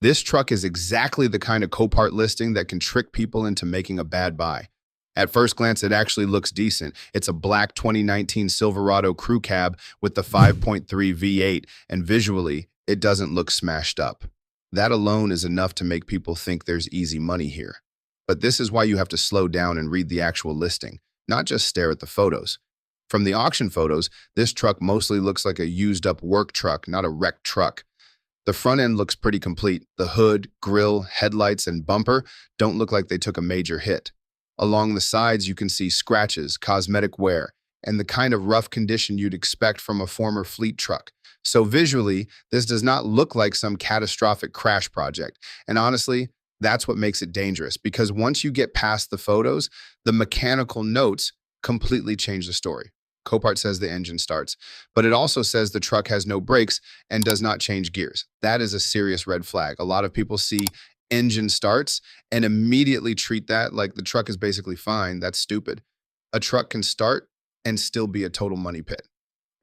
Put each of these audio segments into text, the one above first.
This truck is exactly the kind of Copart listing that can trick people into making a bad buy. At first glance, it actually looks decent. It's a black 2019 Silverado crew cab with the 5.3 V8, and visually, it doesn't look smashed up. That alone is enough to make people think there's easy money here. But this is why you have to slow down and read the actual listing, not just stare at the photos. From the auction photos, this truck mostly looks like a used up work truck, not a wrecked truck. The front end looks pretty complete. The hood, grille, headlights, and bumper don't look like they took a major hit. Along the sides, you can see scratches, cosmetic wear, and the kind of rough condition you'd expect from a former fleet truck. So visually, this does not look like some catastrophic crash project. And honestly, that's what makes it dangerous because once you get past the photos, the mechanical notes completely change the story. Copart says the engine starts, but it also says the truck has no brakes and does not change gears. That is a serious red flag. A lot of people see engine starts and immediately treat that like the truck is basically fine. That's stupid. A truck can start and still be a total money pit.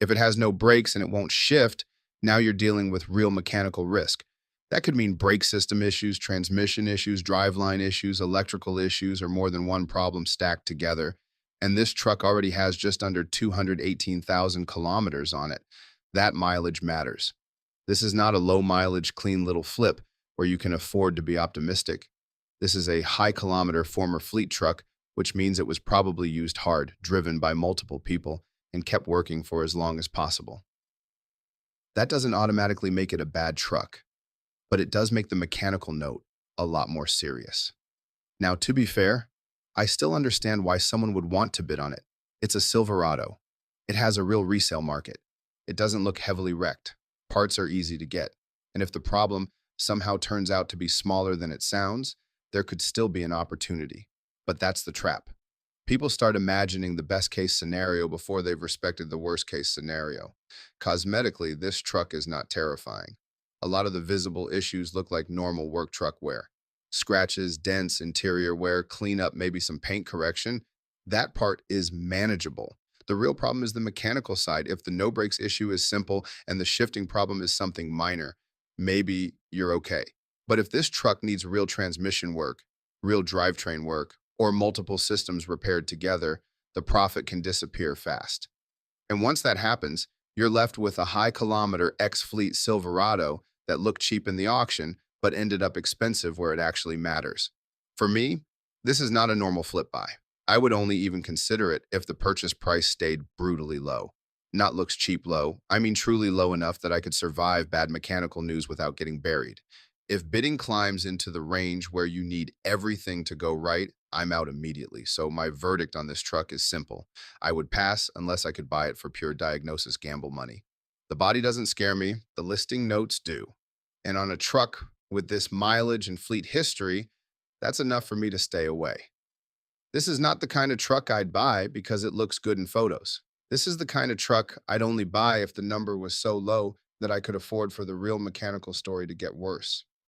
If it has no brakes and it won't shift, now you're dealing with real mechanical risk. That could mean brake system issues, transmission issues, driveline issues, electrical issues, or more than one problem stacked together. And this truck already has just under 218,000 kilometers on it. That mileage matters. This is not a low mileage, clean little flip where you can afford to be optimistic. This is a high kilometer former fleet truck, which means it was probably used hard, driven by multiple people, and kept working for as long as possible. That doesn't automatically make it a bad truck, but it does make the mechanical note a lot more serious. Now, to be fair, I still understand why someone would want to bid on it. It's a Silverado. It has a real resale market. It doesn't look heavily wrecked. Parts are easy to get. And if the problem somehow turns out to be smaller than it sounds, there could still be an opportunity. But that's the trap. People start imagining the best case scenario before they've respected the worst case scenario. Cosmetically, this truck is not terrifying. A lot of the visible issues look like normal work truck wear. Scratches, dents, interior wear, cleanup, maybe some paint correction. That part is manageable. The real problem is the mechanical side. If the no brakes issue is simple and the shifting problem is something minor, maybe you're okay. But if this truck needs real transmission work, real drivetrain work, or multiple systems repaired together, the profit can disappear fast. And once that happens, you're left with a high kilometer ex-fleet Silverado that looked cheap in the auction, but ended up expensive where it actually matters. For me, this is not a normal flip buy. I would only even consider it if the purchase price stayed brutally low. Not looks cheap low, I mean truly low enough that I could survive bad mechanical news without getting buried. If bidding climbs into the range where you need everything to go right, I'm out immediately. So my verdict on this truck is simple. I would pass unless I could buy it for pure diagnosis gamble money. The body doesn't scare me, the listing notes do. And on a truck with this mileage and fleet history, that's enough for me to stay away. This is not the kind of truck I'd buy because it looks good in photos. This is the kind of truck I'd only buy if the number was so low that I could afford for the real mechanical story to get worse.